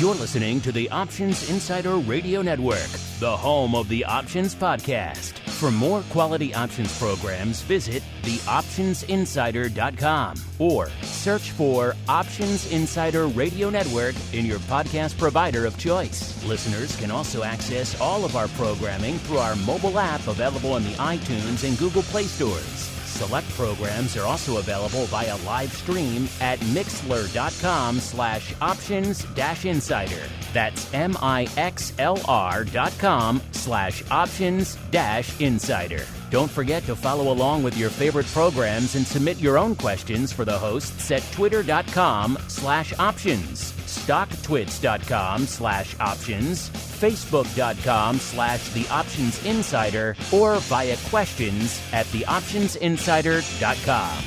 You're listening to the Options Insider Radio Network, the home of the Options Podcast. For more quality options programs, visit theoptionsinsider.com or search for Options Insider Radio Network in your podcast provider of choice. Listeners can also access all of our programming through our mobile app available in the iTunes and Google Play stores. Select programs are also available via live stream at mixlr.com/options-insider. That's mixlr.com/options-insider. Don't forget to follow along with your favorite programs and submit your own questions for the hosts at twitter.com/options, stocktwits.com/options, facebook.com/theoptionsinsider, or via questions at theoptionsinsider.com.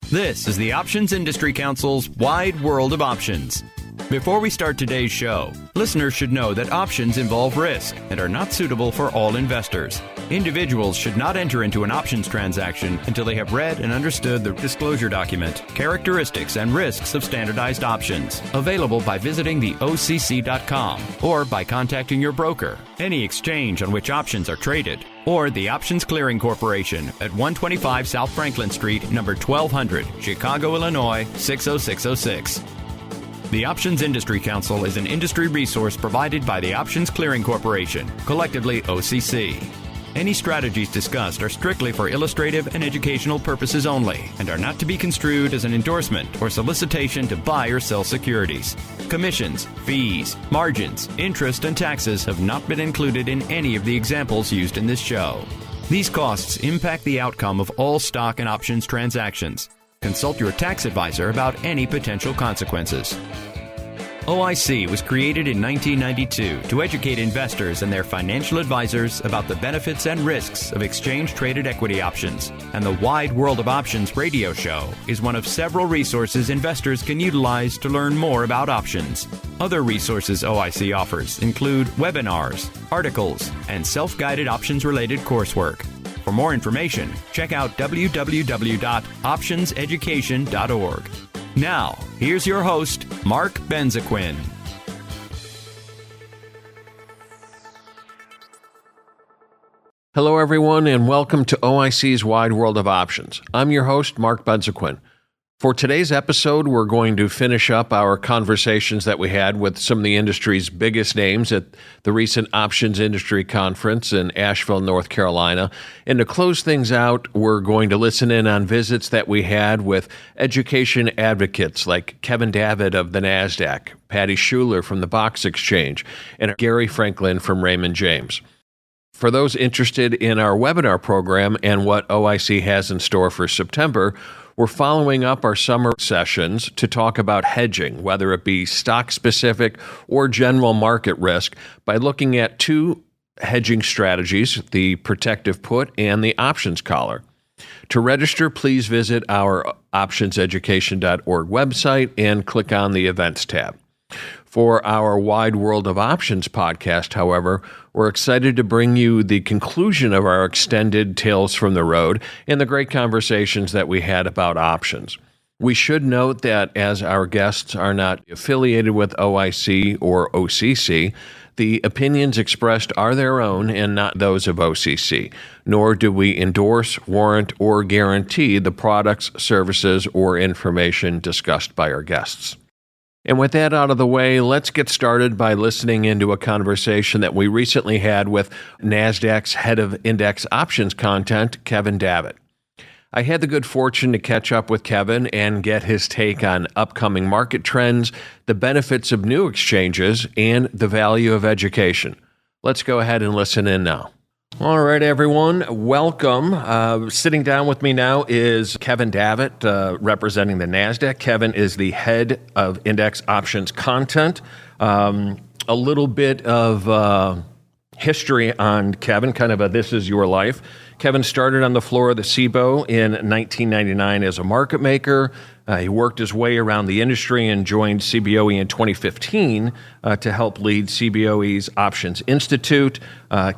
This is the Options Industry Council's Wide World of Options. Before we start today's show, listeners should know that options involve risk and are not suitable for all investors. Individuals should not enter into an options transaction until they have read and understood the disclosure document, characteristics and risks of standardized options, available by visiting the OCC.com or by contacting your broker, any exchange on which options are traded, or the Options Clearing Corporation at 125 South Franklin Street, number 1200, Chicago, Illinois, 60606. The Options Industry Council is an industry resource provided by the Options Clearing Corporation, collectively OCC. Any strategies discussed are strictly for illustrative and educational purposes only and are not to be construed as an endorsement or solicitation to buy or sell securities. Commissions, fees, margins, interest, and taxes have not been included in any of the examples used in this show. These costs impact the outcome of all stock and options transactions. Consult your tax advisor about any potential consequences. OIC was created in 1992 to educate investors and their financial advisors about the benefits and risks of exchange-traded equity options, and the Wide World of Options radio show is one of several resources investors can utilize to learn more about options. Other resources OIC offers include webinars, articles, and self-guided options-related coursework. For more information, check out www.optionseducation.org. Now, here's your host, Mark Benzaquen. Hello, everyone, and welcome to OIC's Wide World of Options. I'm your host, Mark Benzaquen. For today's episode, we're going to finish up our conversations that we had with some of the industry's biggest names at the recent Options Industry Conference in Asheville, North Carolina. And to close things out, we're going to listen in on visits that we had with education advocates like Kevin Davitt of the Nasdaq, Patty Schuler from the Box Exchange, and Gary Franklin from Raymond James. For those interested in our webinar program and what OIC has in store for September, we're following up our summer sessions to talk about hedging, whether it be stock-specific or general market risk, by looking at two hedging strategies, the protective put and the options collar. To register, please visit our optionseducation.org website and click on the Events tab. For our Wide World of Options podcast, however, we're excited to bring you the conclusion of our extended Tales from the Road and the great conversations that we had about options. We should note that as our guests are not affiliated with OIC or OCC, the opinions expressed are their own and not those of OCC, nor do we endorse, warrant, or guarantee the products, services, or information discussed by our guests. And with that out of the way, let's get started by listening into a conversation that we recently had with NASDAQ's head of index options content, Kevin Davitt. I had the good fortune to catch up with Kevin and get his take on upcoming market trends, the benefits of new exchanges, and the value of education. Let's go ahead and listen in now. All right, everyone, welcome. Sitting down with me now is Kevin Davitt, representing the NASDAQ. Kevin is the head of index options content. A little bit of history on Kevin, kind of a this is your life. Kevin started on the floor of the CBOE in 1999 as a market maker. He worked his way around the industry and joined CBOE in 2015 to help lead CBOE's Options Institute.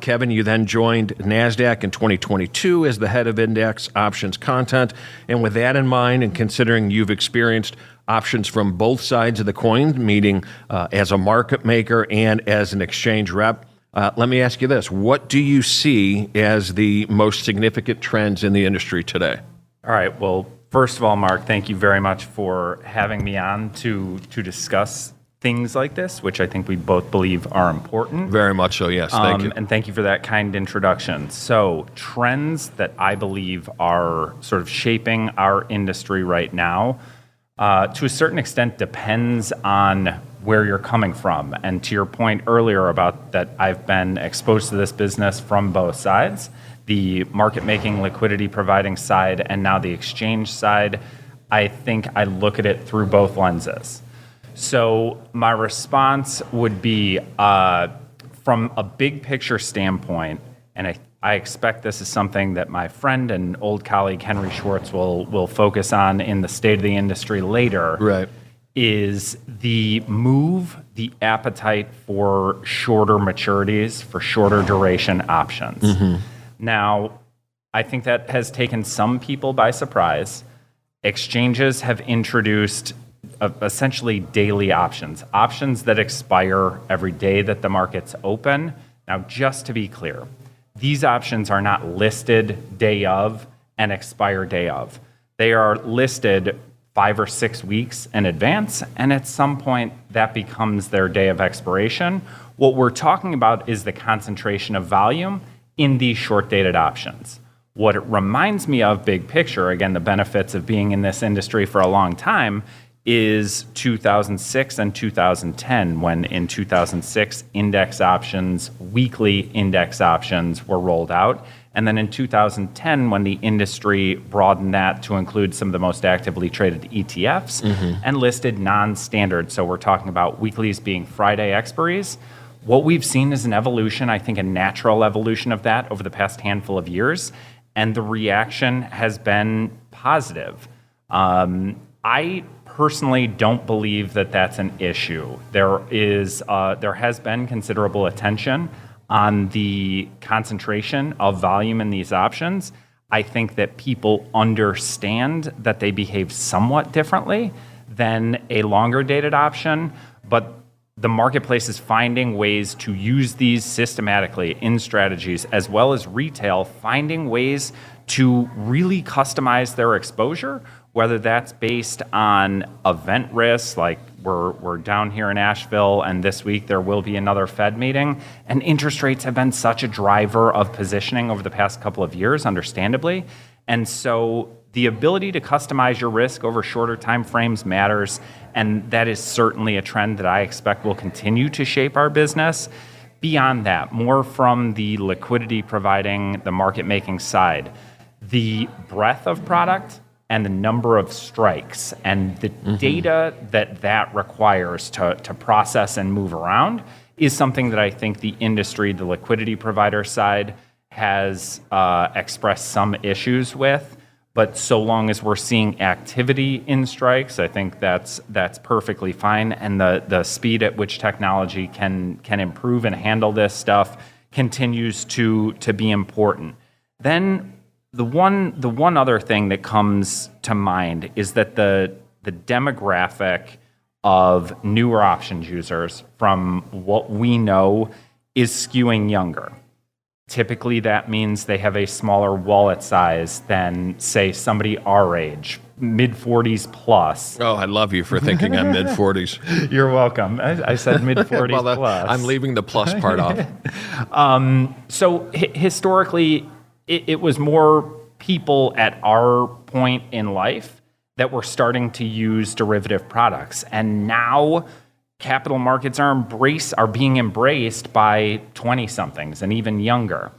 Kevin, you then joined Nasdaq in 2022 as the head of index options content. And with that in mind, and considering you've experienced options from both sides of the coin, meaning as a market maker and as an exchange rep, let me ask you this. What do you see as the most significant trends in the industry today? All right. Well, first of all, Mark, thank you very much for having me on to discuss things like this, which I think we both believe are important. Very much so, yes. Thank you. And thank you for that kind introduction. So, trends that I believe are sort of shaping our industry right now, to a certain extent, depends on where you're coming from. And to your point earlier about that I've been exposed to this business from both sides, the market making, liquidity providing side, and now the exchange side, I think I look at it through both lenses. So my response would be from a big picture standpoint, and I expect this is something that my friend and old colleague Henry Schwartz will focus on in the state of the industry later. Right. Is the appetite for shorter maturities, for shorter duration options. Mm-hmm. Now, I think that has taken some people by surprise. Exchanges have introduced essentially daily options that expire every day that the market's open. Now, just to be clear, these options are not listed day of and expire day of. They are listed 5 or 6 weeks in advance, and at some point that becomes their day of expiration. What we're talking about is the concentration of volume in these short-dated options. What it reminds me of, big picture, again, the benefits of being in this industry for a long time, is 2006 and 2010, when in 2006, index options, weekly index options were rolled out. And then in 2010, when the industry broadened that to include some of the most actively traded ETFs and listed non-standard. So we're talking about weeklies being Friday expiries. What we've seen is an evolution, I think a natural evolution of that over the past handful of years. And the reaction has been positive. I personally don't believe that that's an issue. There has been considerable attention on the concentration of volume in these options. I think that people understand that they behave somewhat differently than a longer dated option, but the marketplace is finding ways to use these systematically in strategies, as well as retail, finding ways to really customize their exposure, whether that's based on event risks, like we're down here in Asheville, and this week there will be another Fed meeting, and interest rates have been such a driver of positioning over the past couple of years, understandably. And so the ability to customize your risk over shorter time frames matters, and that is certainly a trend that I expect will continue to shape our business. Beyond that, more from the liquidity providing, the market making side, the breadth of product and the number of strikes and the data that requires to process and move around is something that I think the industry, the liquidity provider side, has expressed some issues with. But so long as we're seeing activity in strikes, I think that's perfectly fine. And the speed at which technology can improve and handle this stuff continues to be important. Then the one other thing that comes to mind is that the demographic of newer options users, from what we know, is skewing younger. Typically, that means they have a smaller wallet size than, say, somebody our age, mid-40s plus. Oh, I love you for thinking I'm mid-40s. You're welcome. I said mid-40s well, plus. I'm leaving the plus part off. So historically, it was more people at our point in life that were starting to use derivative products. And now capital markets are being embraced by 20-somethings and even younger.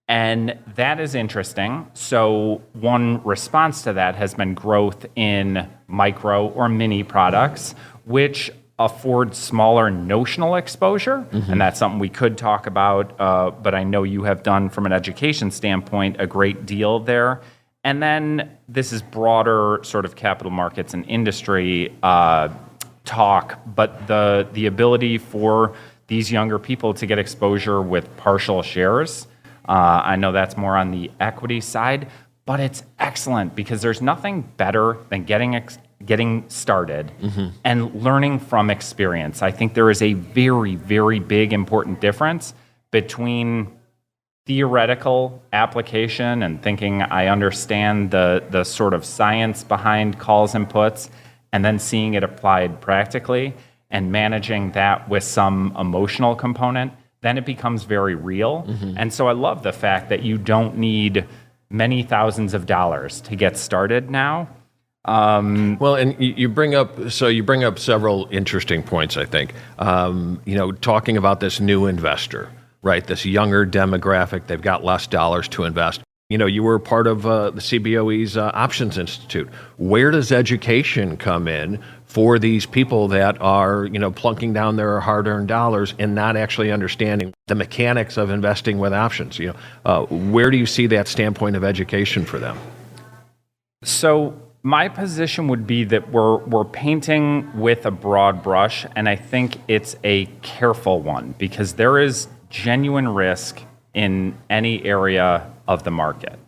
And that is interesting. So one response to that has been growth in micro or mini products, which afford smaller notional exposure, and that's something we could talk about, but I know you have done from an education standpoint a great deal there. And then this is broader sort of capital markets and industry talk, but the ability for these younger people to get exposure with partial shares. I know that's more on the equity side, but it's excellent because there's nothing better than getting started and learning from experience. I think there is a very, very big important difference between theoretical application and thinking I understand the sort of science behind calls and puts, and then seeing it applied practically and managing that with some emotional component. Then it becomes very real. And so I love the fact that you don't need many thousands of dollars to get started now. Well, and you bring up several interesting points, I think. Talking about this new investor, right? This younger demographic, they've got less dollars to invest. You were part of the CBOE's Options Institute. Where does education come in for these people that are, plunking down their hard-earned dollars and not actually understanding the mechanics of investing with options? Where do you see that standpoint of education for them? So my position would be that we're painting with a broad brush, and I think it's a careful one because there is genuine risk in any area of the market.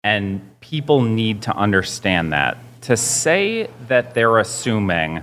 And people need to understand that. To say that they're assuming,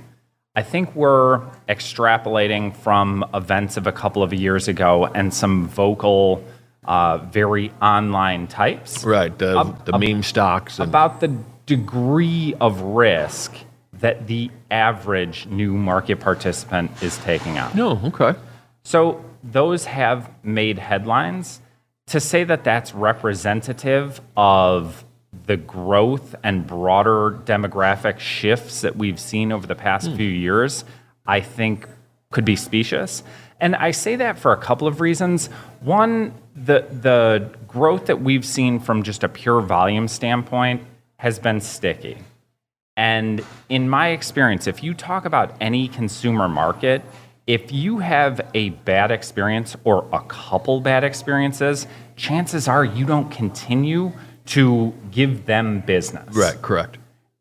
I think we're extrapolating from events of a couple of years ago and some vocal, very online types. Right, the meme stocks. About the degree of risk that the average new market participant is taking on. No, okay. So those have made headlines. To say that that's representative of the growth and broader demographic shifts that we've seen over the past few years, I think could be specious. And I say that for a couple of reasons. One, the growth that we've seen from just a pure volume standpoint has been sticky. And in my experience, if you talk about any consumer market, if you have a bad experience or a couple bad experiences, chances are you don't continue to give them business. Right, correct.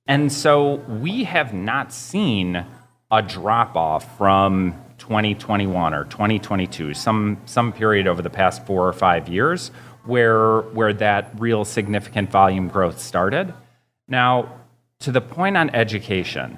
And so we have not seen a drop-off from 2021 or 2022, some period over the past 4 or 5 years where that real significant volume growth started. Now, to the point on education,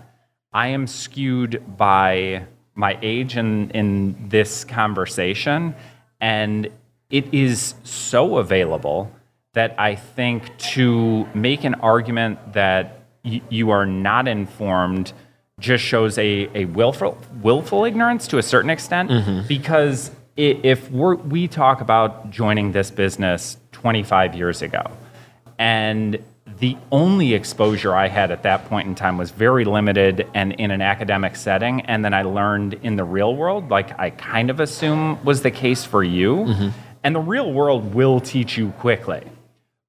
I am skewed by my age in this conversation, and it is so available that I think to make an argument that you are not informed just shows a willful ignorance to a certain extent, because if we talk about joining this business 25 years ago, and the only exposure I had at that point in time was very limited and in an academic setting. And then I learned in the real world, like I kind of assume was the case for you. And the real world will teach you quickly.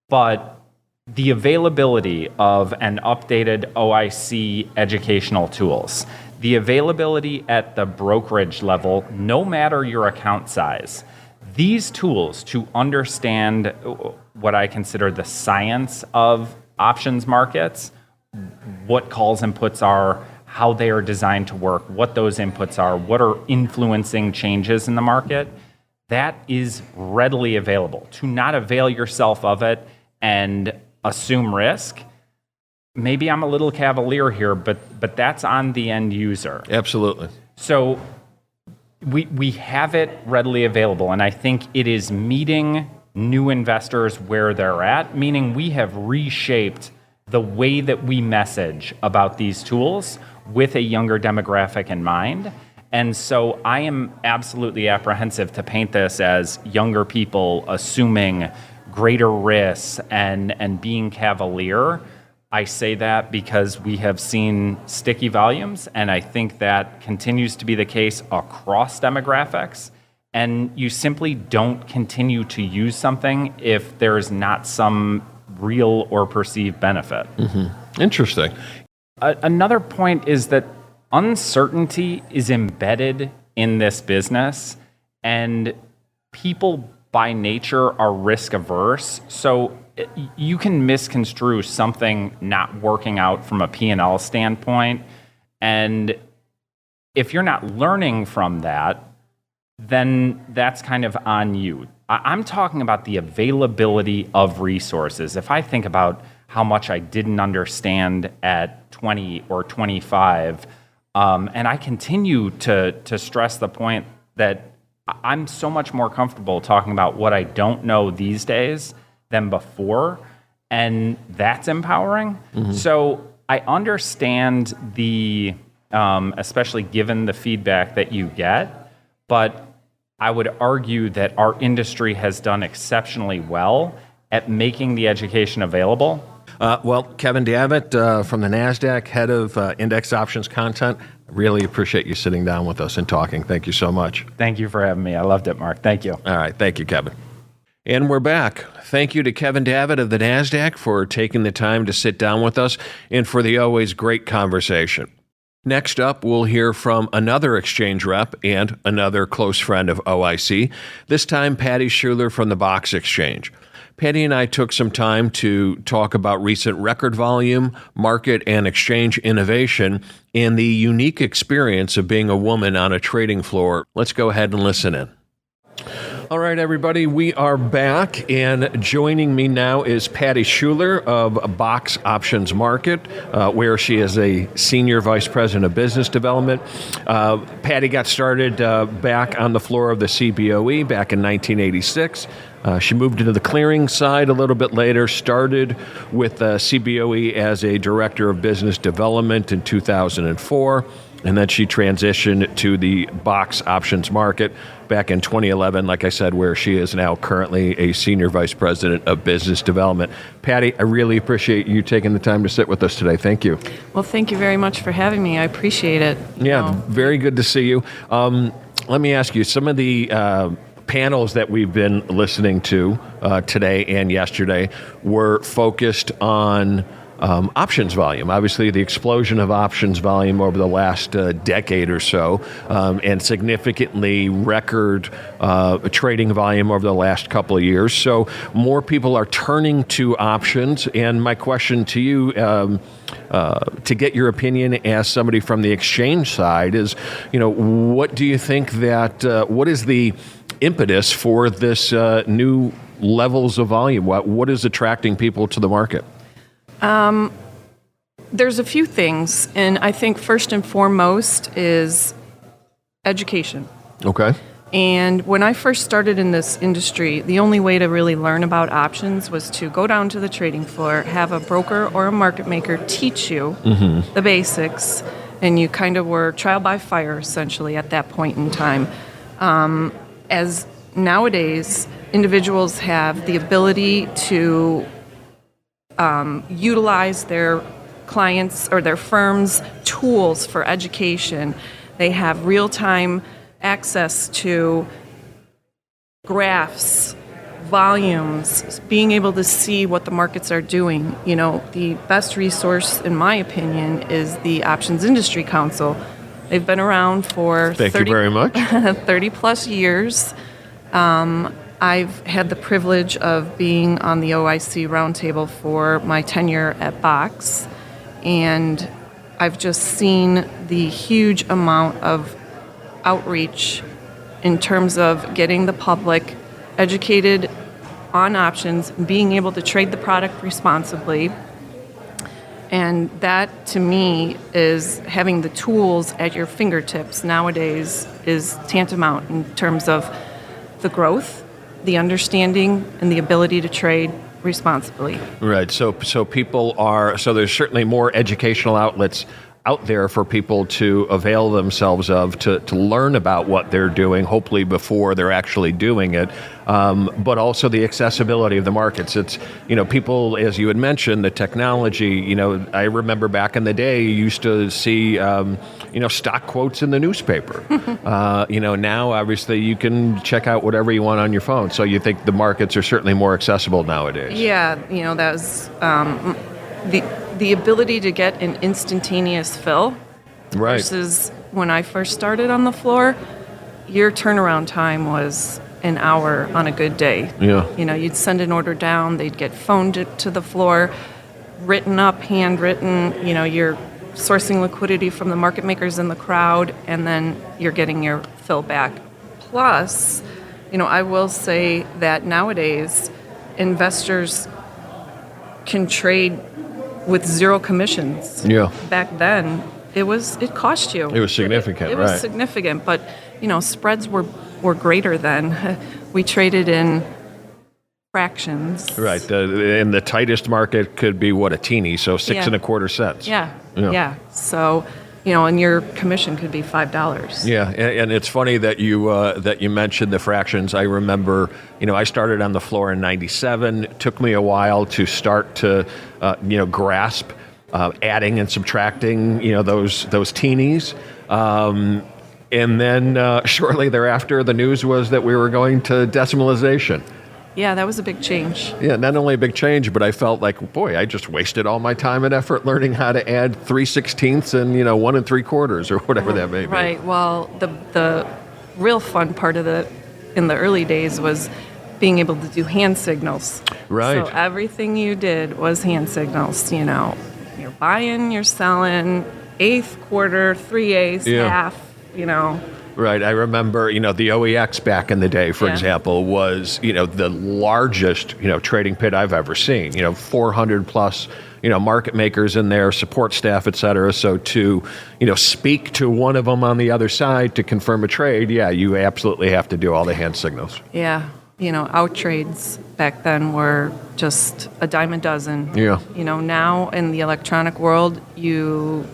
But the availability of an updated OIC educational tools, the availability at the brokerage level, no matter your account size, these tools to understand what I consider the science of options markets, what calls and puts are, how they are designed to work, what those inputs are, what are influencing changes in the market, that is readily available. To not avail yourself of it and assume risk, maybe I'm a little cavalier here, but that's on the end user. Absolutely. So we have it readily available, and I think it is meeting new investors where they're at, meaning we have reshaped the way that we message about these tools with a younger demographic in mind. And so I am absolutely apprehensive to paint this as younger people assuming greater risks and being cavalier. I say that because we have seen sticky volumes, and I think that continues to be the case across demographics. And you simply don't continue to use something if there's not some real or perceived benefit. Interesting. Another point is that uncertainty is embedded in this business, and people by nature are risk averse. So you can misconstrue something not working out from a P&L standpoint. And if you're not learning from that, then that's kind of on you. I'm talking about the availability of resources. If I think about how much I didn't understand at 20 or 25, and I continue to stress the point that I'm so much more comfortable talking about what I don't know these days than before, and that's empowering. So I understand the, especially given the feedback that you get, but I would argue that our industry has done exceptionally well at making the education available. Well, Kevin Davitt from the Nasdaq, head of index options content. Really appreciate you sitting down with us and talking. Thank you so much. Thank you for having me. I loved it, Mark. Thank you. All right. Thank you, Kevin. And we're back. Thank you to Kevin Davitt of the Nasdaq for taking the time to sit down with us and for the always great conversation. Next up, we'll hear from another exchange rep and another close friend of OIC, this time Patty Schuler from the Box Exchange. Patty and I took some time to talk about recent record volume, market and exchange innovation, and the unique experience of being a woman on a trading floor. Let's go ahead and listen in. All right, everybody, we are back, and joining me now is Patty Schuler of Box Options Market, where she is a Senior Vice President of Business Development. Patty got started back on the floor of the CBOE back in 1986. She moved into the clearing side a little bit later, started with CBOE as a Director of Business Development in 2004, and then she transitioned to the Box Options Market back in 2011, like I said, where she is now currently a Senior Vice President of Business Development. Patty, I really appreciate you taking the time to sit with us today. Thank you. Well, thank you very much for having me. I appreciate it. Yeah, very good to see you. Let me ask you, some of the panels that we've been listening to today and yesterday were focused on options volume. Obviously, the explosion of options volume over the last decade or so, and significantly record trading volume over the last couple of years. So more people are turning to options. And my question to you, to get your opinion as somebody from the exchange side, is, what do you think that, what is the impetus for this new levels of volume? What is attracting people to the market? There's a few things, and I think first and foremost is education. Okay. And when I first started in this industry, the only way to really learn about options was to go down to the trading floor, have a broker or a market maker teach you the basics, and you kind of were trial by fire, essentially, at that point in time. As nowadays, individuals have the ability to utilize their clients' or their firm's tools for education. They have real-time access to graphs, volumes, being able to see what the markets are doing. The best resource, in my opinion, is the Options Industry Council. They've been around for 30 plus years. I've had the privilege of being on the OIC roundtable for my tenure at Box, and I've just seen the huge amount of outreach in terms of getting the public educated on options, being able to trade the product responsibly. And that, to me, is having the tools at your fingertips nowadays is tantamount in terms of the growth, the understanding, and the ability to trade responsibly. Right. So there's certainly more educational outlets out there for people to avail themselves of to learn about what they're doing, hopefully before they're actually doing it, but also the accessibility of the markets. It's, people, as you had mentioned, the technology, I remember back in the day, you used to see, stock quotes in the newspaper. Now, obviously, you can check out whatever you want on your phone. So you think the markets are certainly more accessible nowadays. Yeah, that was the ability to get an instantaneous fill Right. Versus when I first started on the floor, your turnaround time was an hour on a good day. Yeah. You'd send an order down, they'd get phoned to the floor, written up, handwritten. You're sourcing liquidity from the market makers in the crowd, and then you're getting your fill back. Plus, I will say that nowadays investors can trade with zero commissions. Yeah. Back then, it cost you. It was significant, It right. was significant, but spreads were greater then. We traded in fractions. Right. And the tightest market could be a teeny, so 6 Yeah. and a quarter cents. Yeah. So, and your commission could be $5. Yeah, and it's funny that you mentioned the fractions. I remember, I started on the floor in '97. It took me a while to start to, grasp adding and subtracting, those teenies. And then shortly thereafter, the news was that we were going to decimalization. Yeah, that was a big change. Yeah, not only a big change, but I felt like, boy, I just wasted all my time and effort learning how to add 3/16 and 1 3/4 or whatever that may be. Right. Well, the real fun part of in the early days was being able to do hand signals. Right. So everything you did was hand signals. You're buying, you're selling, eighth, quarter, 3/8, Yeah. half. Right. I remember, the OEX back in the day, for Yeah. example, was, the largest, trading pit I've ever seen. 400 plus, market makers in there, support staff, et cetera. So to, speak to one of them on the other side to confirm a trade, yeah, you absolutely have to do all the hand signals. Yeah. Out trades back then were just a dime a dozen. Yeah. Now in the electronic world,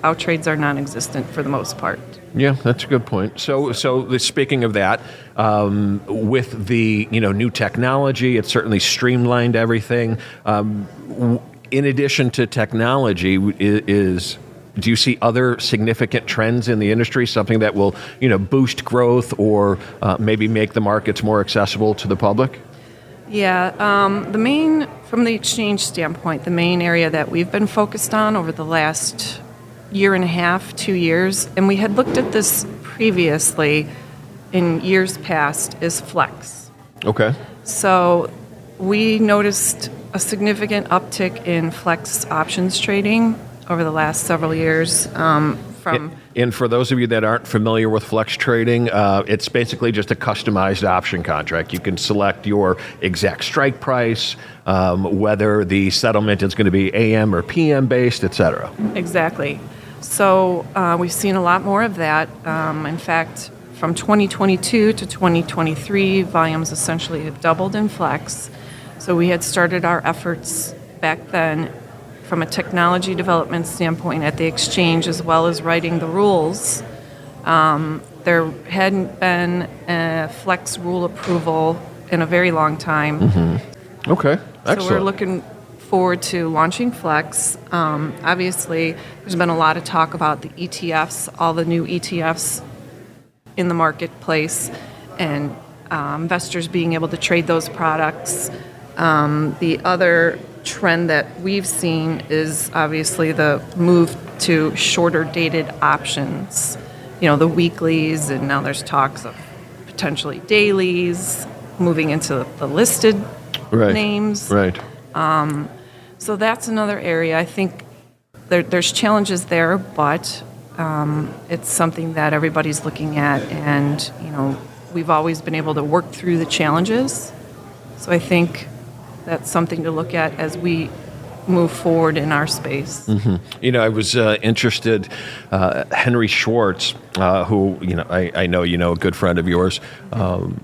out trades are non-existent for the most part. Yeah, that's a good point. So speaking of that, with the new technology, it certainly streamlined everything. In addition to technology, do you see other significant trends in the industry, something that will boost growth or maybe make the markets more accessible to the public? Yeah, from the exchange standpoint, the main area that we've been focused on over the last year and a half, 2 years, and we had looked at this previously in years past, is Flex. Okay. So we noticed a significant uptick in Flex options trading over the last several years. And for those of you that aren't familiar with flex trading, it's basically just a customized option contract. You can select your exact strike price, whether the settlement is going to be AM or PM based, et cetera. Exactly. So we've seen a lot more of that. In fact, from 2022 to 2023, volumes essentially have doubled in Flex. So we had started our efforts back then from a technology development standpoint at the exchange, as well as writing the rules. There hadn't been a Flex rule approval in a very long time. Mm-hmm. Okay, excellent. So we're looking forward to launching Flex. Obviously, there's been a lot of talk about the ETFs, all the new ETFs in the marketplace, and investors being able to trade those products. The other trend that we've seen is obviously the move to shorter dated options, the weeklies, and now there's talks of potentially dailies, moving into the listed names. Right. So that's another area. I think there's challenges there, but it's something that everybody's looking at, and we've always been able to work through the challenges. So I think that's something to look at as we move forward in our space. Mm-hmm. I was interested, Henry Schwartz, who, I know a good friend of yours.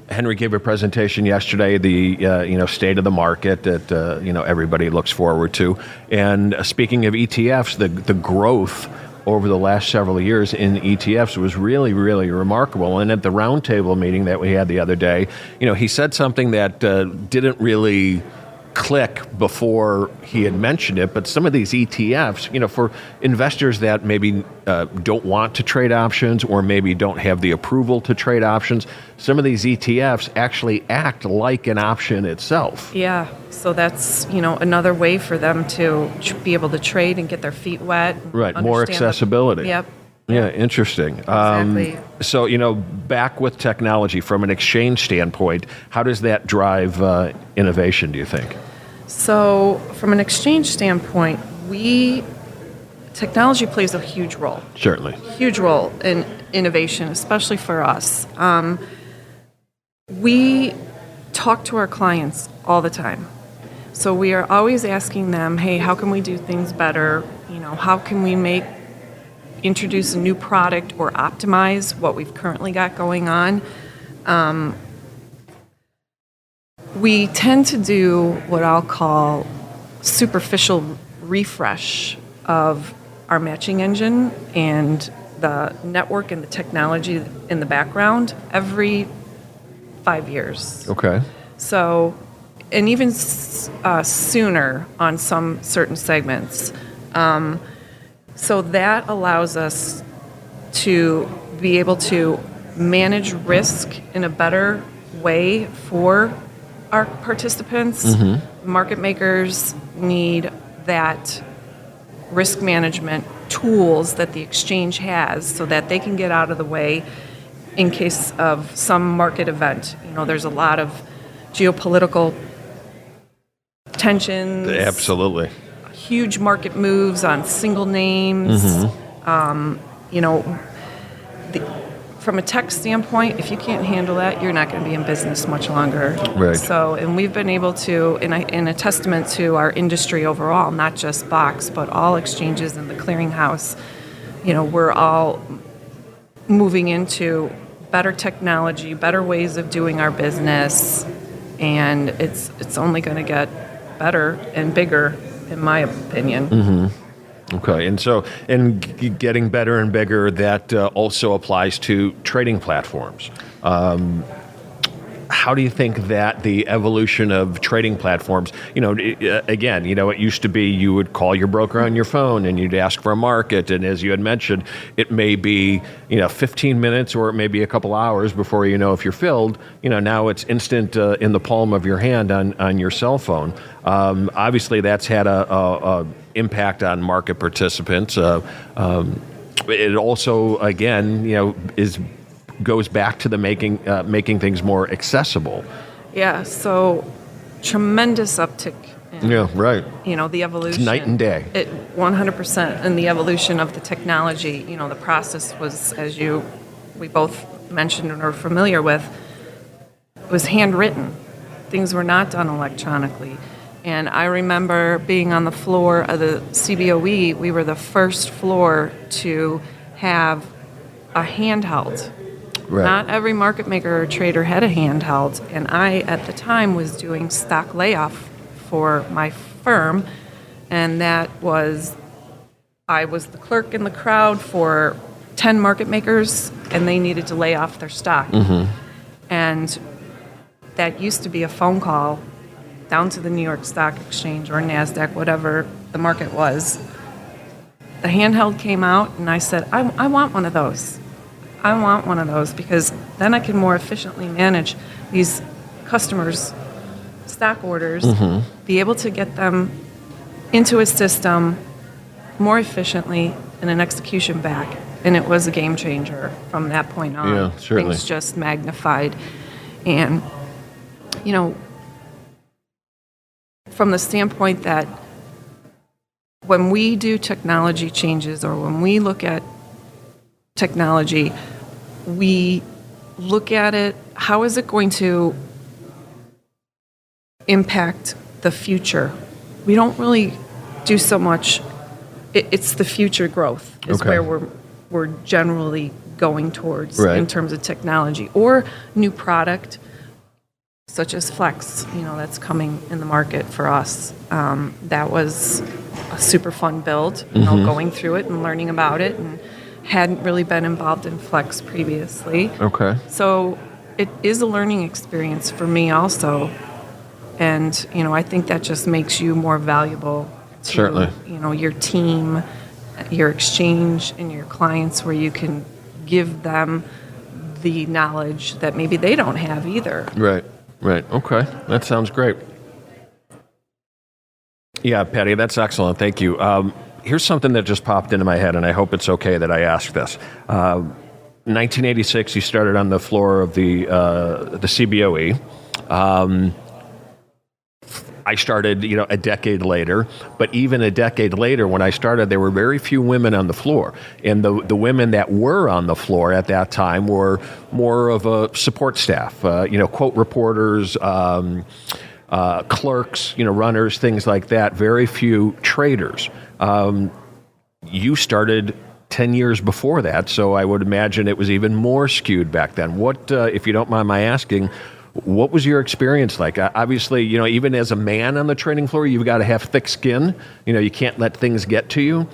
Henry gave a presentation yesterday, the, state of the market that, everybody looks forward to. And speaking of ETFs, the growth over the last several years in ETFs was really, really remarkable. And at the roundtable meeting that we had the other day, he said something that didn't really click before he had mentioned it, but some of these ETFs, for investors that maybe don't want to trade options or maybe don't have the approval to trade options, some of these ETFs actually act like an option itself. Yeah, so that's, another way for them to be able to trade and get their feet wet. Right, more accessibility. Yep. Yeah, interesting. Exactly. So, back with technology from an exchange standpoint, how does that drive innovation, do you think? So from an exchange standpoint, technology plays a huge role. Certainly. Huge role in innovation, especially for us. We talk to our clients all the time. So we are always asking them, hey, how can we do things better? How can we introduce a new product or optimize what we've currently got going on? We tend to do what I'll call superficial refresh of our matching engine and the network and the technology in the background every 5 years. Okay. So, and even sooner on some certain segments. So that allows us to be able to manage risk in a better way for our participants. Market makers need that risk management tools that the exchange has so that they can get out of the way in case of some market event. There's a lot of geopolitical tensions. Absolutely. Huge market moves on single names. From a tech standpoint, if you can't handle that, you're not going to be in business much longer. Right. So, and we've been able to, in a testament to our industry overall, not just Box, but all exchanges in the clearinghouse, we're all moving into better technology, better ways of doing our business, and it's only going to get better and bigger, in my opinion. Okay, and so getting better and bigger, that also applies to trading platforms. How do you think that the evolution of trading platforms, again, it used to be you would call your broker on your phone and you'd ask for a market, and as you had mentioned, it may be 15 minutes or it may be a couple hours before you know if you're filled. Now it's instant in the palm of your hand on your cell phone. Obviously, that's had a impact on market participants. It also, again, goes back to the making things more accessible. Yeah, so tremendous uptick in, right. The evolution. It's night and day. 100%. And the evolution of the technology, the process was, as we both mentioned and are familiar with, was handwritten. Things were not done electronically. And I remember being on the floor of the CBOE, we were the first floor to have a handheld. Right. Not every market maker or trader had a handheld, and I, at the time, was doing stock layoff for my firm, and I was the clerk in the crowd for 10 market makers, and they needed to lay off their stock. And that used to be a phone call down to the New York Stock Exchange or Nasdaq, whatever the market was. The handheld came out, and I said, I want one of those. I want one of those because then I can more efficiently manage these customers' stock orders, be able to get them into a system more efficiently and an execution back. And it was a game changer from that point on. Yeah, certainly. Things just magnified. And, from the standpoint that when we do technology changes or when we look at technology, we look at it, how is it going to impact the future? We don't really do so much, it's the future growth is Okay. where we're generally going towards Right. in terms of technology or new product such as Flex, that's coming in the market for us. That was a super fun build, going through it and learning about it, and hadn't really been involved in Flex previously. Okay. So it is a learning experience for me also. And, I think that just makes you more valuable to, Certainly. Your team, your exchange, and your clients, where you can give them the knowledge that maybe they don't have either. Right. Okay. That sounds great. Yeah, Patty, that's excellent. Thank you. Here's something that just popped into my head, and I hope it's okay that I ask this. 1986, you started on the floor of the CBOE. I started, a decade later, but even a decade later, when I started, there were very few women on the floor. And the women that were on the floor at that time were more of a support staff, quote reporters, clerks, runners, things like that. Very few traders. You started 10 years before that, so I would imagine it was even more skewed back then. What, if you don't mind my asking, what was your experience like? Obviously, even as a man on the trading floor, you've got to have thick skin. You can't let things get to you.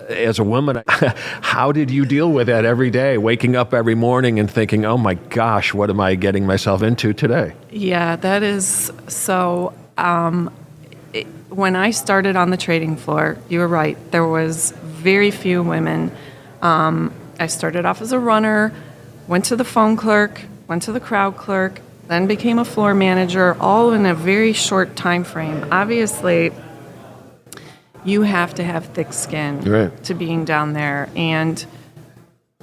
As a woman, how did you deal with that every day, waking up every morning and thinking, oh my gosh, what am I getting myself into today? Yeah, that is so. When I started on the trading floor, you were right. There was very few women. I started off as a runner, went to the phone clerk, went to the crowd clerk, then became a floor manager, all in a very short time frame. Obviously, you have to have thick skin to being down there. And,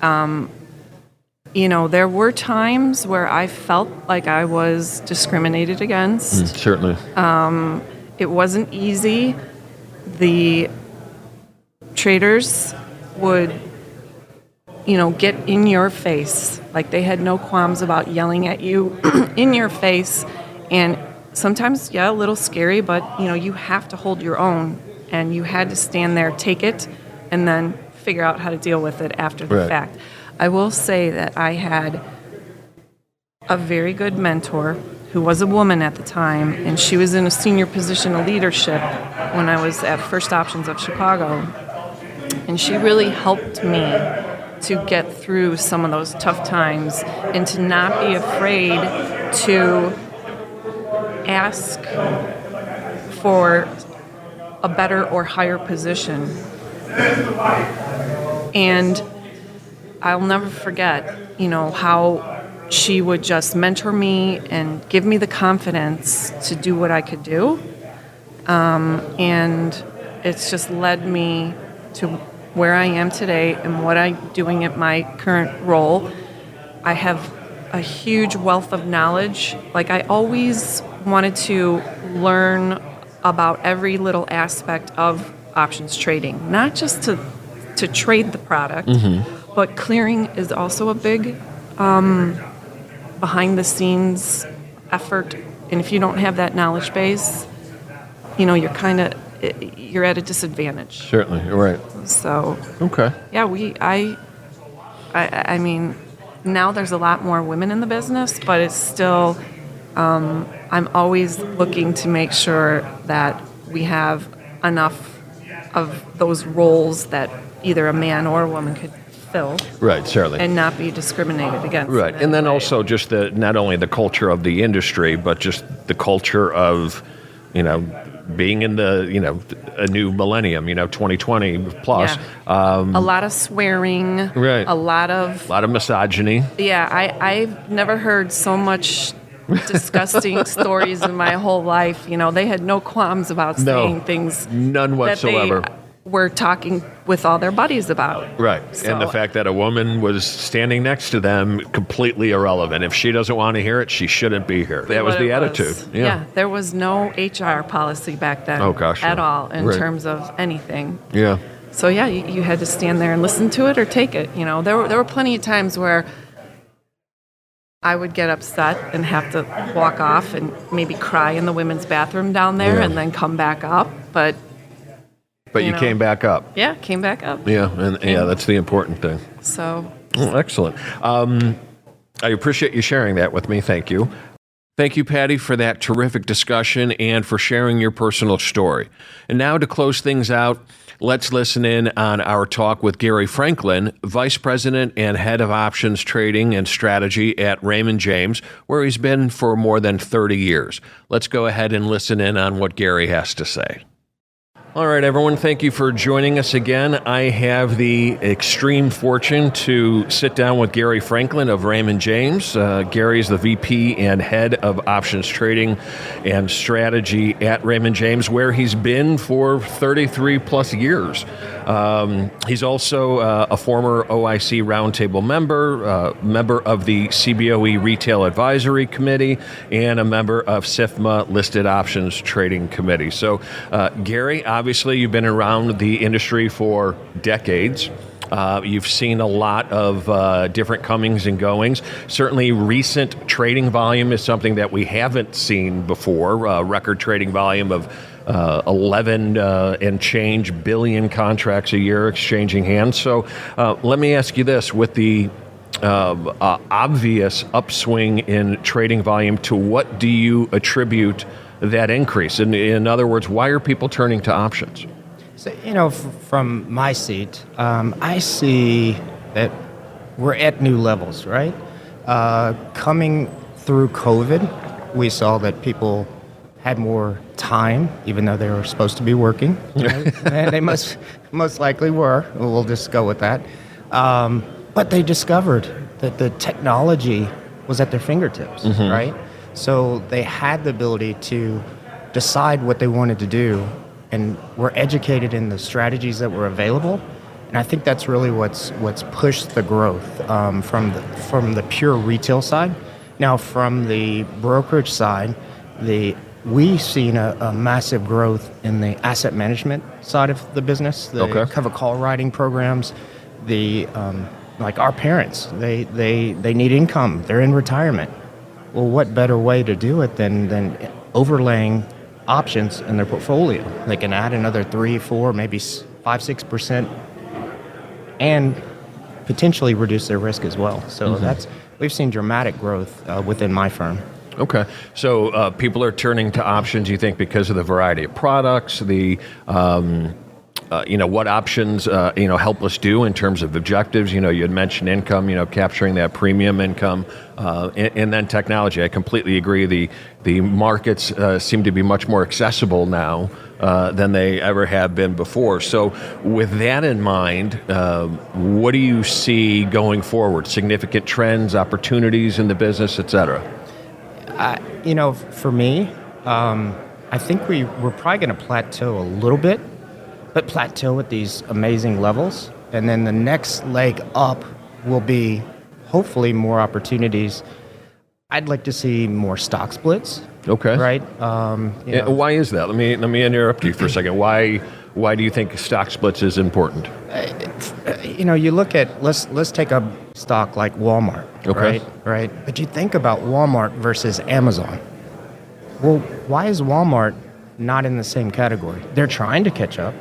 there were times where I felt like I was discriminated against. Certainly. It wasn't easy. The traders would, get in your face. Like they had no qualms about yelling at you in your face. And sometimes, a little scary, but, you have to hold your own. And you had to stand there, take it, and then figure out how to deal with it after the fact. I will say that I had a very good mentor who was a woman at the time, and she was in a senior position of leadership when I was at First Options of Chicago. And she really helped me to get through some of those tough times and to not be afraid to ask for a better or higher position. And I'll never forget, how she would just mentor me and give me the confidence to do what I could do. And it's just led me to where I am today and what I'm doing at my current role. I have a huge wealth of knowledge. Like I always wanted to learn about every little aspect of options trading, not just to trade the product, but clearing is also a big behind-the-scenes effort. And if you don't have that knowledge base, you're at a disadvantage. Certainly, you're right. So okay, yeah, I mean, now there's a lot more women in the business, but it's still. I'm always looking to make sure that we have enough of those roles that either a man or a woman could fill. Right, certainly. And not be discriminated against. Right, and then also just not only the culture of the industry, but just the culture of, being in the, a new millennium, 2020 plus. Yeah. A lot of swearing. Right. A lot of misogyny. Yeah, I've never heard so much disgusting stories in my whole life. They had no qualms about saying things. None whatsoever. That they were talking with all their buddies about. Right. So, and the fact that a woman was standing next to them, completely irrelevant. If she doesn't want to hear it, she shouldn't be here. That was the attitude. Yeah. There was no HR policy back then at all in terms of anything. Yeah. So, you had to stand there and listen to it or take it. There were plenty of times where I would get upset and have to walk off and maybe cry in the women's bathroom down there and then come back up. But you came back up. Yeah, came back up. Yeah, and that's the important thing. So. Excellent. I appreciate you sharing that with me. Thank you. Thank you, Patty, for that terrific discussion and for sharing your personal story. And now to close things out, let's listen in on our talk with Gary Franklin, Vice President and Head of Options Trading and Strategy at Raymond James, where he's been for more than 30 years. Let's go ahead and listen in on what Gary has to say. All right, everyone, thank you for joining us again. I have the extreme fortune to sit down with Gary Franklin of Raymond James. Gary is the VP and head of options trading and strategy at Raymond James, where he's been for 33 plus years. He's also a former OIC Roundtable member, member of the CBOE Retail Advisory Committee, and a member of SIFMA Listed Options Trading Committee. So, Gary, obviously, you've been around the industry for decades. You've seen a lot of different comings and goings. Certainly, recent trading volume is something that we haven't seen before. Record trading volume of 11 and change billion contracts a year exchanging hands. So let me ask you this, with the obvious upswing in trading volume, to what do you attribute that increase? In other words, why are people turning to options? So, from my seat, I see that we're at new levels, right? Coming through COVID, we saw that people had more time, even though they were supposed to be working. They most likely were. We'll just go with that. But they discovered that the technology was at their fingertips, right? So they had the ability to decide what they wanted to do, and were educated in the strategies that were available. And I think that's really what's pushed the growth from the pure retail side. Now, from the brokerage side, we've seen a massive growth in the asset management side of the business, the cover call writing programs, like our parents, they need income, they're in retirement. Well, what better way to do it than overlaying options in their portfolio? They can add another 3, 4, maybe 5, 6%, and potentially reduce their risk as well. So we've seen dramatic growth within my firm. Okay, so people are turning to options, you think, because of the variety of products, the what options help us do in terms of objectives. You had mentioned income, capturing that premium income, and then technology. I completely agree. The markets seem to be much more accessible now than they ever have been before. So with that in mind, what do you see going forward? Significant trends, opportunities in the business, et cetera? For me, I think we're probably going to plateau a little bit, but plateau at these amazing levels. And then the next leg up will be hopefully more opportunities. I'd like to see more stock splits. Okay. Right? Why is that? Let me interrupt you for a second. Why do you think stock splits is important? You look at, let's take a stock like Walmart. Okay. Right? But you think about Walmart versus Amazon. Well, why is Walmart not in the same category? They're trying to catch up.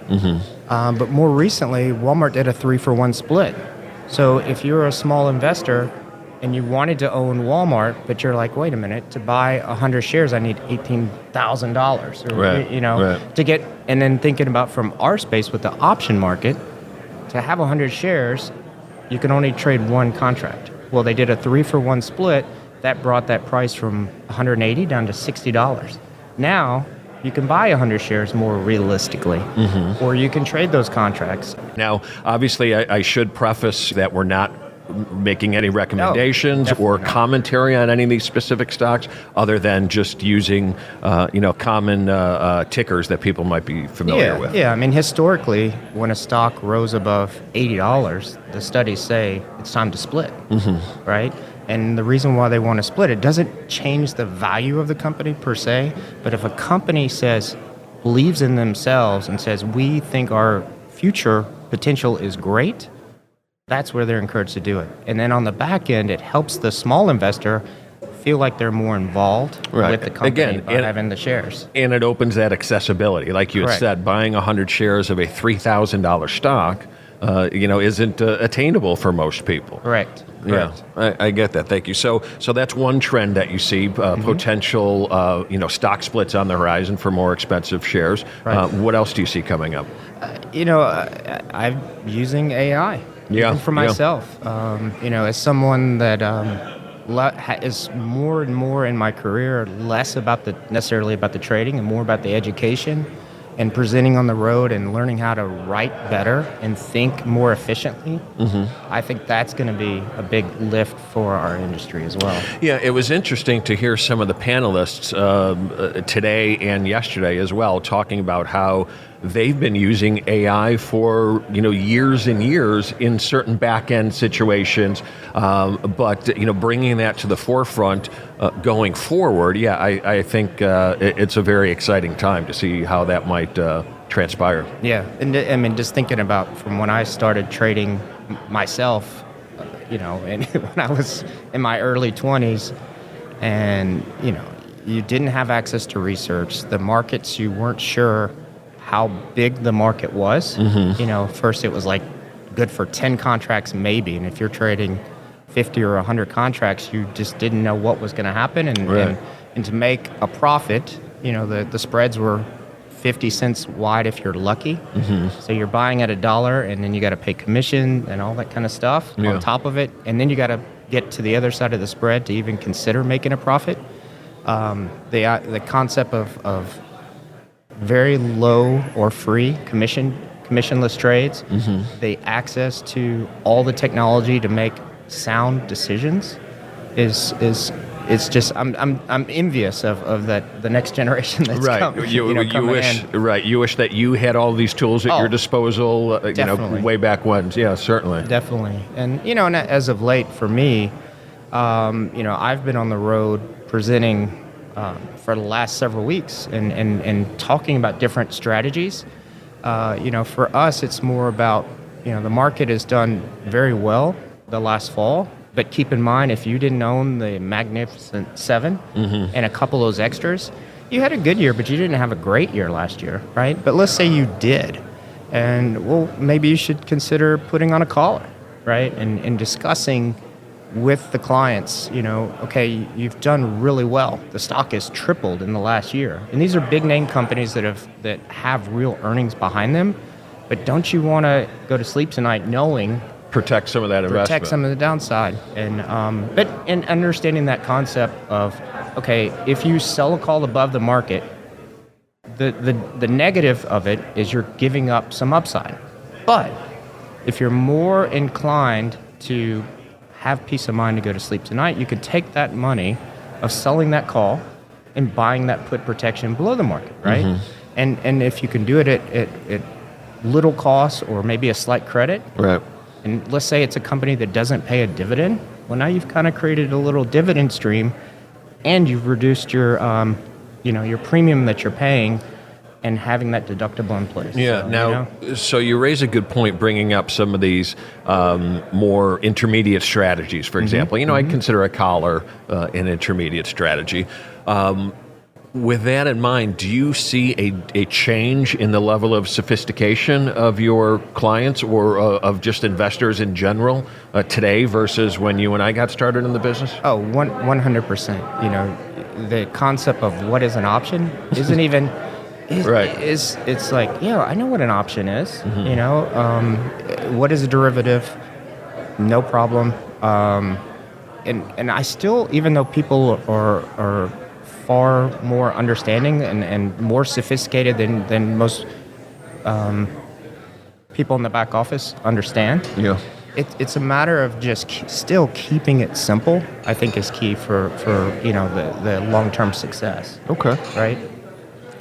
But more recently, Walmart did a 3-for-1 split. So if you're a small investor and you wanted to own Walmart, but you're like, wait a minute, to buy 100 shares, I need $18,000. Right. To get, and then thinking about from our space with the option market, to have 100 shares, you can only trade one contract. Well, they did a 3-for-1 split. That brought that price from $180 down to $60. Now, you can buy 100 shares more realistically, or you can trade those contracts. Now, obviously, I should preface that we're not making any recommendations or commentary on any of these specific stocks, other than just using, common tickers that people might be familiar with. Yeah, I mean, historically, when a stock rose above $80, the studies say it's time to split, right? And the reason why they want to split, it doesn't change the value of the company per se, but if a company believes in themselves and says, we think our future potential is great, that's where they're encouraged to do it. And then on the back end, it helps the small investor feel like they're more involved with the company by having the shares. And it opens that accessibility. Like you had said, buying 100 shares of a $3,000 stock isn't attainable for most people. Correct. Yeah, I get that. Thank you. So that's one trend that you see, potential, stock splits on the horizon for more expensive shares. Right. What else do you see coming up? I'm using AI. Even for myself. As someone that is more and more in my career less about necessarily about the trading and more about the education. and presenting on the road and learning how to write better and think more efficiently, I think that's going to be a big lift for our industry as well. Yeah, it was interesting to hear some of the panelists today and yesterday as well talking about how they've been using AI for years and years in certain back-end situations, but bringing that to the forefront going forward. Yeah, I think it's a very exciting time to see how that might transpire. Yeah, and I mean, just thinking about from when I started trading myself, and when I was in my early 20s, and you didn't have access to research. The markets, you weren't sure how big the market was. First it was like good for 10 contracts maybe, and if you're trading 50 or 100 contracts, you just didn't know what was going to happen, and to make a profit, the spreads were 50 cents wide if you're lucky. So you're buying at $1, and then you got to pay commission and all that kind of stuff on top of it, and then you got to get to the other side of the spread to even consider making a profit. The concept of very low or free commissionless trades, the access to all the technology to make sound decisions is it's just I'm envious of that the next generation that's coming. You wish in. You wish that you had all these tools at your disposal. Way back when. Yeah, certainly. Definitely, and and as of late for me, I've been on the road presenting for the last several weeks and talking about different strategies. For us, it's more about, the market has done very well the last fall, but keep in mind, if you didn't own the Magnificent Seven and a couple of those extras, you had a good year, but you didn't have a great year last year, right? But let's say you did, and maybe you should consider putting on a collar, right? And discussing with the clients, okay, you've done really well. The stock has tripled in the last year. And these are big name companies that have real earnings behind them. But don't you want to go to sleep tonight knowing protect some of that investment, protect some of the downside, and understanding that concept of, okay, if you sell a call above the market, the negative of it is you're giving up some upside. But if you're more inclined to have peace of mind to go to sleep tonight, you could take that money of selling that call and buying that put protection below the market, right? And if you can do it at little cost or maybe a slight credit, right? And let's say it's a company that doesn't pay a dividend, well, now you've kind of created a little dividend stream, and you've reduced your your premium that you're paying, and having that deductible in place. Yeah. So you raise a good point, bringing up some of these more intermediate strategies. For example, I consider a collar an intermediate strategy. With that in mind, do you see a change in the level of sophistication of your clients or of just investors in general today versus when you and I got started in the business? Oh, 100%. The concept of what is an option isn't even. It's like, I know what an option is. What is a derivative? No problem. And I still, even though people are far more understanding and more sophisticated than most people in the back office understand. Yeah. It's a matter of just still keeping it simple, I think, is key for the long-term success. Okay. Right?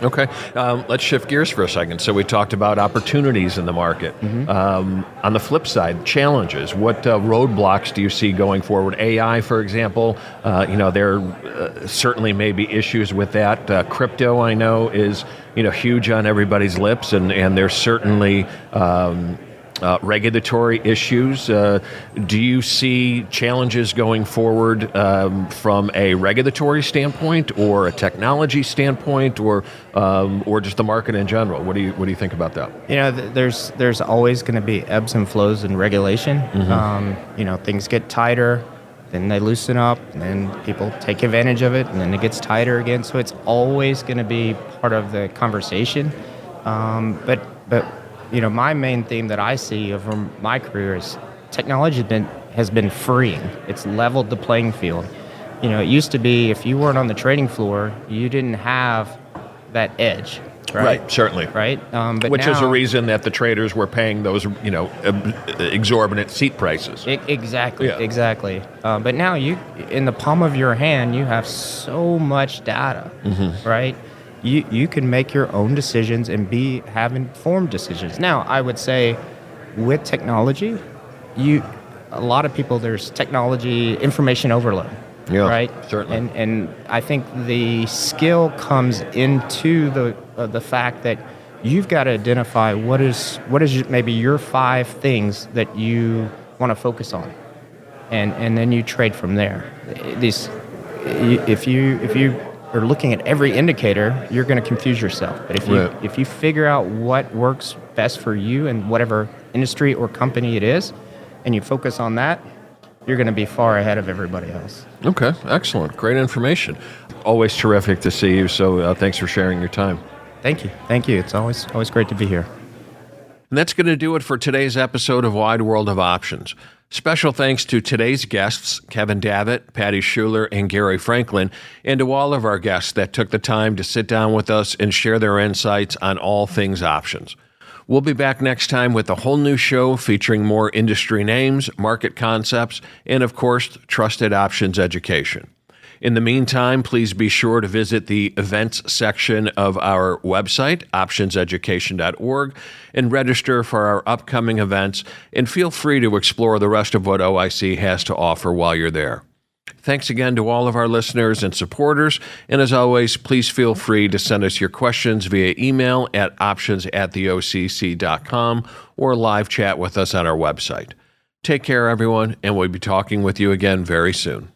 Okay. Let's shift gears for a second. So we talked about opportunities in the market. On the flip side, challenges. What roadblocks do you see going forward? AI, for example, there certainly may be issues with that. Crypto, I know, is huge on everybody's lips, and there's certainly regulatory issues. Do you see challenges going forward from a regulatory standpoint, or a technology standpoint, or just the market in general? What do you think about that? There's always going to be ebbs and flows in regulation. Things get tighter, then they loosen up, and then people take advantage of it, and then it gets tighter again. So it's always going to be part of the conversation. But my main theme that I see over my career is technology has been freeing. It's leveled the playing field. It used to be if you weren't on the trading floor, you didn't have that edge. Right, certainly. Right? But Which is now- a reason that the traders were paying those, exorbitant seat prices. Exactly, Yeah. exactly. But now in the palm of your hand, you have so much data, right? You can make your own decisions and have informed decisions. Now, I would say with technology, a lot of people, there's technology information overload. Yeah, right? certainly. And I think the skill comes into the fact that you've got to identify what is maybe your 5 things that you want to focus on, and then you trade from there. If you are looking at every indicator, you're going to confuse yourself. But if you figure out what works best for you and whatever industry or company it is, and you focus on that, you're going to be far ahead of everybody else. Okay, excellent. Great information. Always terrific to see you, so thanks for sharing your time. Thank you. It's always great to be here. And that's going to do it for today's episode of Wide World of Options. Special thanks to today's guests, Kevin Davitt, Patty Schuler, and Gary Franklin, and to all of our guests that took the time to sit down with us and share their insights on all things options. We'll be back next time with a whole new show featuring more industry names, market concepts, and of course, trusted options education. In the meantime, please be sure to visit the events section of our website, optionseducation.org, and register for our upcoming events, and feel free to explore the rest of what OIC has to offer while you're there. Thanks again to all of our listeners and supporters, and as always, please feel free to send us your questions via email at options@theocc.com or live chat with us on our website. Take care, everyone, and we'll be talking with you again very soon.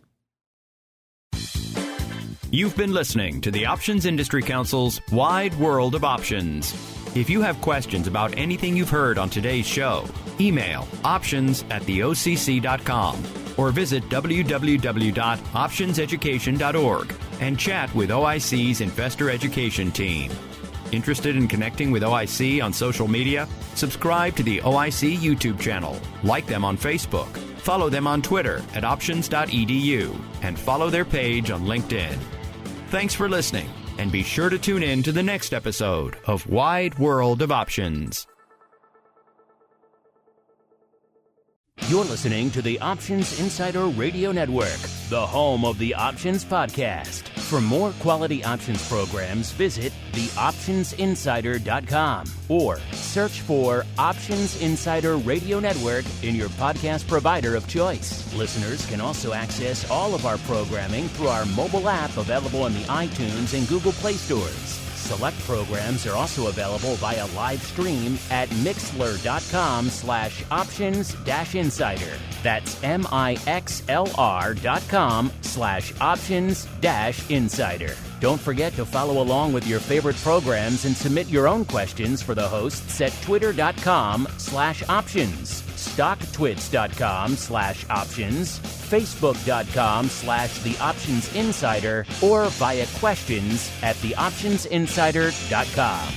You've been listening to the Options Industry Council's Wide World of Options. If you have questions about anything you've heard on today's show, email options@theocc.com or visit www.optionseducation.org and chat with OIC's Investor Education team. Interested in connecting with OIC on social media? Subscribe to the OIC YouTube channel, like them on Facebook, follow them on Twitter at options.edu, and follow their page on LinkedIn. Thanks for listening, and be sure to tune in to the next episode of Wide World of Options. You're listening to the Options Insider Radio Network, the home of the Options Podcast. For more quality options programs, visit theoptionsinsider.com or search for Options Insider Radio Network in your podcast provider of choice. Listeners can also access all of our programming through our mobile app available in the iTunes and Google Play stores. Select programs are also available via live stream at mixlr.com/options-insider. That's mixlr.com/options-insider. Don't forget to follow along with your favorite programs and submit your own questions for the hosts at twitter.com/options, stocktwits.com/options, facebook.com/theoptionsinsider, or via questions@theoptionsinsider.com.